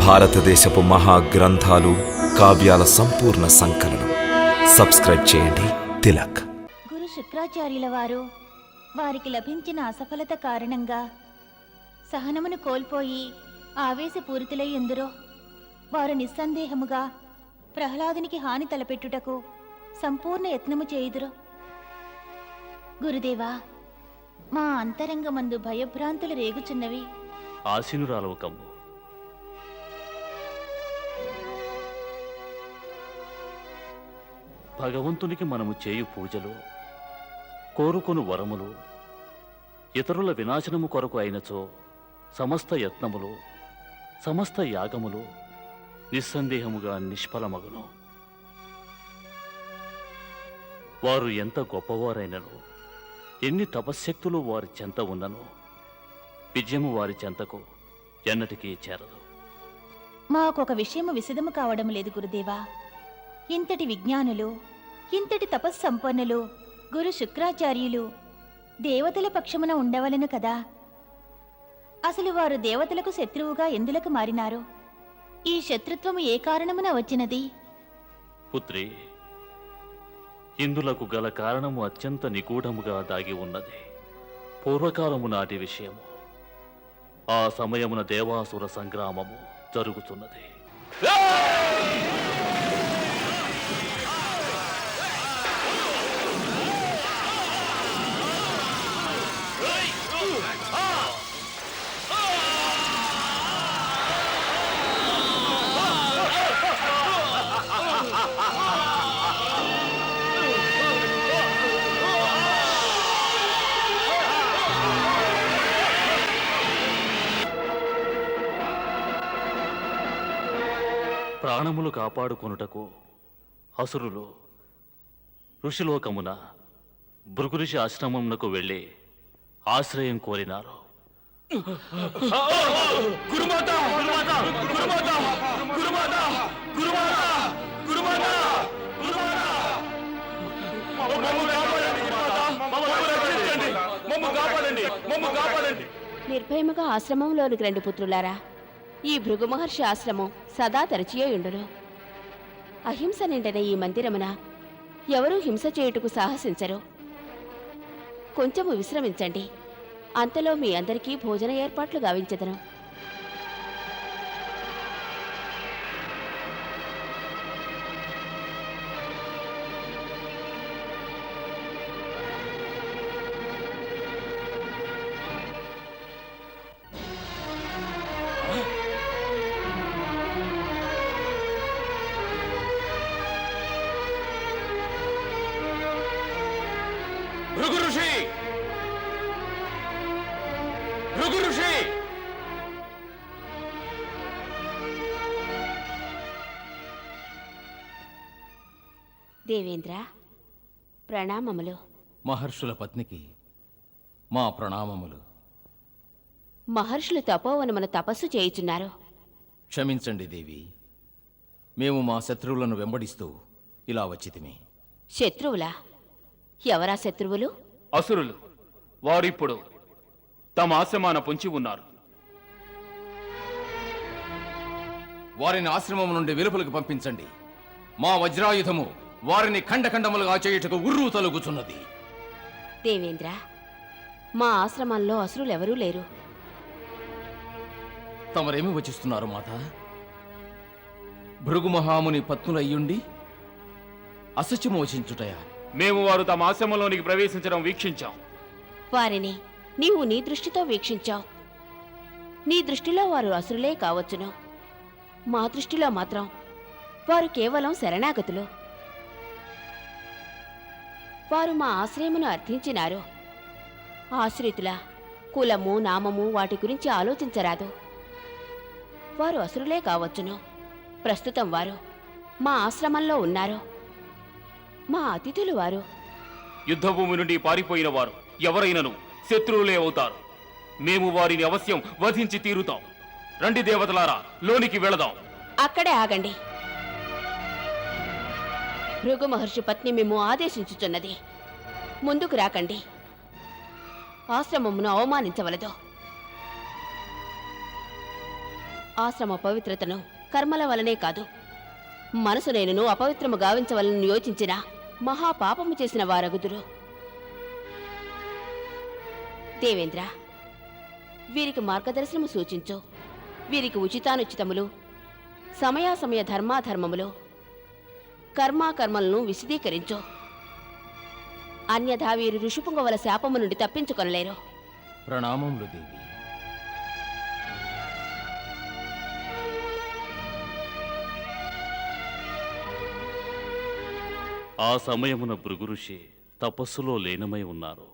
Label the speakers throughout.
Speaker 1: భారతదేశపు మహాగ్రంథాలు, కావ్యాల సంపూర్ణ సంకలనం. సబ్స్క్రైబ్ చేయండి తిలక్.
Speaker 2: గురు శుక్రాచార్యుల వారు వారికి లభించిన అసఫలత కారణంగా సహనమును కోల్పోయి ఆవేశపూరితులై ఎందురో వారు నిస్సందేహముగా ప్రహ్లాదునికి హాని తలపెట్టుటకు సంపూర్ణ యత్నము చేయుదురు. గురుదేవా, మా అంతరంగమందు భయభ్రాంతులు రేగుచున్నవి.
Speaker 3: ఆశీనురాలవు కమ్ము. భగవంతునికి మనము చేయు పూజలు, కోరుకొను వరములు ఇతరుల వినాశనము కొరకు అయినచో సమస్త యత్నములు, సమస్త యాగములు నిస్సందేహముగా నిష్ఫలమగును. వారు ఎంత గొప్పవారైనను, ఎన్ని తపశ్శక్తులు వారి చెంత ఉన్నను, విజయము వారి చెంతకు ఎన్నటికీ చేరదు.
Speaker 2: మాకొక విషయము విశదము కావడం లేదు గురుదేవా. ఇంతటి విజ్ఞానులు, ఇంతటి తపస్సంపన్నులు గురు శుక్రాచార్యులు దేవతల పక్షమున ఉండవలను కదా. అసలు వారు దేవతలకు శత్రువుగా ఎందులకు మారినారు? ఈ శత్రుత్వము ఏ కారణమున వచ్చినది?
Speaker 3: పుత్రి, ఇందులకు గల కారణము అత్యంత నిగూఢముగా దాగి ఉన్నది. పూర్వకాలము నాటి విషయము. ఆ సమయమున దేవాసుర సంగ్రామము జరుగుతున్నది. ప్రాణములు కాపాడుకొనుటకు అసురులు ఋషిలోకమున భృగు ఋషి ఆశ్రమమునకు వెళ్ళి ఆశ్రయం కోరినారు.
Speaker 4: నిర్భయముగా ఆశ్రమంలోనికి రండి పుత్రులారా. ఈ భృగు మహర్షి ఆశ్రమం సదా తెరచియోయుండును. అహింస నిండిన ఈ మందిరమున ఎవరూ హింస చేయుటకు సాహసించరు. కొంచెము విశ్రమించండి. అంతలో మీ అందరికీ భోజన ఏర్పాట్లు గావించెదను. దేవేంద్ర, ప్రణామములు.
Speaker 5: మహర్షుల పత్నికి మా ప్రణామములు.
Speaker 4: మహర్షులు తపోవనమున తపస్సు చేయుచున్నారు.
Speaker 5: క్షమించండి దేవి, మేము మా శత్రువులను వెంబడిస్తూ ఇలా వచ్చితిమి.
Speaker 4: శత్రువులా? ఎవరా శత్రువులు?
Speaker 6: అసురులు. వారిప్పుడు తమ ఆశ్రమాన పొంచి ఉన్నారు.
Speaker 5: వారిని ఆశ్రమం నుండి వెలుపలకు పంపించండి. మా వజ్రాయుధము వారిని ఖండఖండములుగా చేయుటకు ఉర్రు తలుగుచున్నది.
Speaker 4: దేవేంద్ర, మా ఆశ్రమంలో అసురులెవరూ లేరు.
Speaker 5: తమరేమి వచిస్తున్నారు మాత? భృగు మహాముని పత్నులయ్యుండి అసత్యము వచించుటయా?
Speaker 6: మేము వారు తమ ఆశ్రమంలోనికి ప్రవేశించడం వీక్షించాం.
Speaker 4: వారిని నీవు నీ దృష్టితో వీక్షించావు. నీ దృష్టిలో వారు అసురులే కావచ్చును. మా దృష్టిలో మాత్రం వారు కేవలం శరణాగతులు. వారు మా ఆశ్రయమును అర్థించినారు. ఆశ్రితుల కులము, నామము వాటి గురించి ఆలోచించరాదు. వారు అసురులే కావచ్చును. ప్రస్తుతం వారు మా ఆశ్రమంలో ఉన్నారు. మా అతిథులు వారు.
Speaker 6: యుద్ధభూమి నుండి పారిపోయిన వారు ఎవరైనను శత్రువులే అవుతారు. మేము వారిని అవశ్యం వధించి తీరుతాం. రండి దేవతలారా, లోనికి వెళదాం.
Speaker 4: అక్కడే ఆగండి. భృగు మహర్షి పత్ని మేము ఆదేశించుచున్నది. ముందుకు రాకండి. ఆశ్రమమును అవమానించవలదు. ఆశ్రమ పవిత్రతను కర్మల వలనే కాదు, మనసు నేనును అపవిత్రము గావించవలను యోచించిన మహాపాపము చేసిన వారగుదురు. దేవేంద్ర, వీరికి మార్గదర్శనము సూచించు. వీరికి ఉచితానుచితములు, సమయాసమయ ధర్మాధర్మములు, కర్మాకర్మలను విశదీకరించు. అన్యథా వీరు ఋషిపుంగవల శాపము నుండి తప్పించుకొనలేరు.
Speaker 5: ప్రణామములు దేవి.
Speaker 3: ఆ సమయమున భృగు ఋషి తపస్సులో లీనమై ఉన్నారు.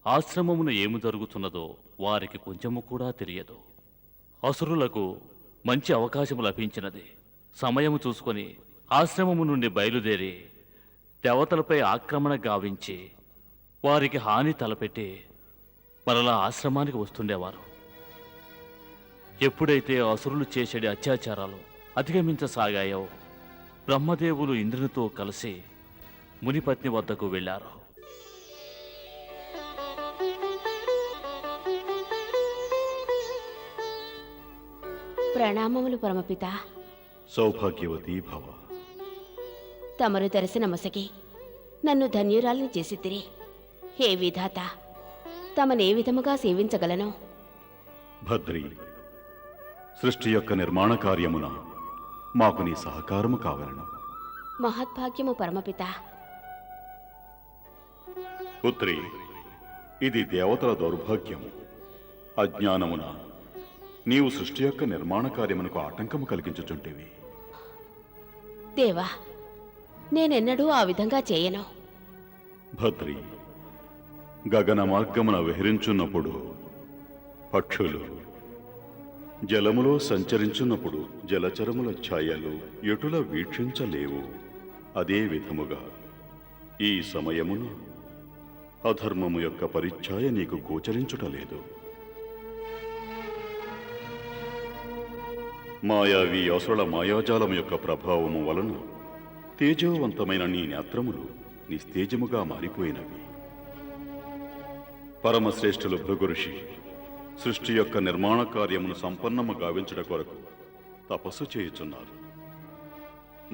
Speaker 3: ఆశ్రమమున ఏమి జరుగుతున్నదో వారికి కొంచెము కూడా తెలియదు. అసురులకు మంచి అవకాశము లభించినది. సమయము చూసుకొని ఆశ్రమము నుండి బయలుదేరి దేవతలపై ఆక్రమణ గావించి వారికి హాని తలపెట్టి మరలా ఆశ్రమానికి వస్తుండేవారు. ఎప్పుడైతే అసురులు చేసేటి అత్యాచారాలు అధిగమించసాగాయో బ్రహ్మదేవులు ఇంద్రునితో కలిసి మునిపత్ని వద్దకు వెళ్ళారు.
Speaker 4: ప్రణామములు పరమపిత.
Speaker 7: సౌభాగ్యవతీ భవ.
Speaker 4: తమరు దర్శనమసకి నన్ను ధన్యురాల్ని చేసిద్దిరి. హే విధాత, తమనే విధముగా సేవించగలను?
Speaker 7: భద్రి, సృష్టి యొక్క నిర్మాణ కార్యమున మాకు నీ సహకారము కావలను.
Speaker 4: మహద్భాగ్యము పరమపిత.
Speaker 7: పుత్రి, ఇది దేవతల దౌర్భాగ్యము. అజ్ఞానమున నీవు సృష్టి యొక్క నిర్మాణ కార్యమునకు ఆటంకము కలిగించుచుంటివి.
Speaker 4: దేవా, నేనెన్నడూ ఆ విధంగా చేయను.
Speaker 7: భద్రి, గగన మార్గమున విహరించున్నప్పుడు పక్షులు, జలములో సంచరించున్నప్పుడు జలచరముల ఛాయలు ఎటుల వీక్షించలేవు. అదే విధముగా ఈ సమయమున అధర్మము యొక్క పరిఛాయ నీకు గోచరించుటలేదు. మాయావి అసురుల మాయాజాలము యొక్క ప్రభావము వలన తేజోవంతమైన నీ నేత్రములు నిస్తేజముగా మారిపోయినవి. పరమశ్రేష్ఠులు భృగు ఋషి సృష్టి యొక్క నిర్మాణ కార్యమును సంపన్నము గావించట కొరకు తపస్సు చేయుచున్నారు.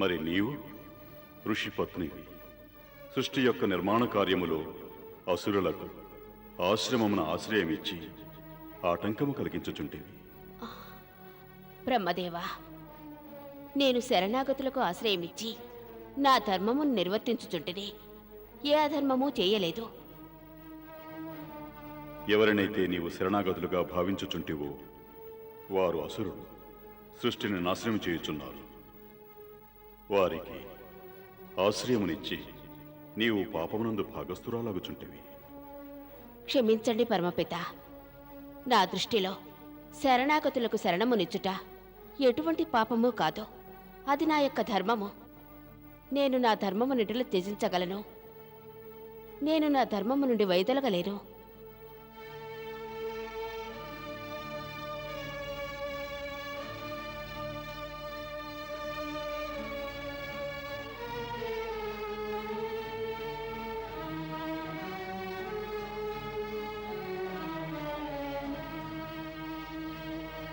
Speaker 7: మరి నీవు ఋషి పత్నివి, సృష్టి యొక్క నిర్మాణ కార్యములో అసురులకు ఆశ్రమమున ఆశ్రయమిచ్చి ఆటంకము కలిగించుచుంటివి.
Speaker 4: బ్రహ్మదేవా, నేను శరణాగతులకు ఆశ్రయమిచ్చి నా ధర్మమును నిర్వర్తించుచుంటిని. ఏ అధర్మమూ చేయలేదు.
Speaker 7: ఎవరినైతే నీవు శరణాగతులుగా భావించుచుంటివో వారు అసురులు సృష్టిని నాశనం చేయుచున్నారు. వారికి ఆశ్రయమునిచ్చి నీవు పాపమునందు భాగస్థురాలగుచుంటివి.
Speaker 4: క్షమించండి పరమపిత. నా దృష్టిలో శరణాగతులకు శరణమునిచ్చుట ఎటువంటి పాపము కాదు. అది నా యొక్క ధర్మము. నేను నా ధర్మము నిటలు త్యజించగలను. నేను నా ధర్మము నుండి వైదొలగలేను.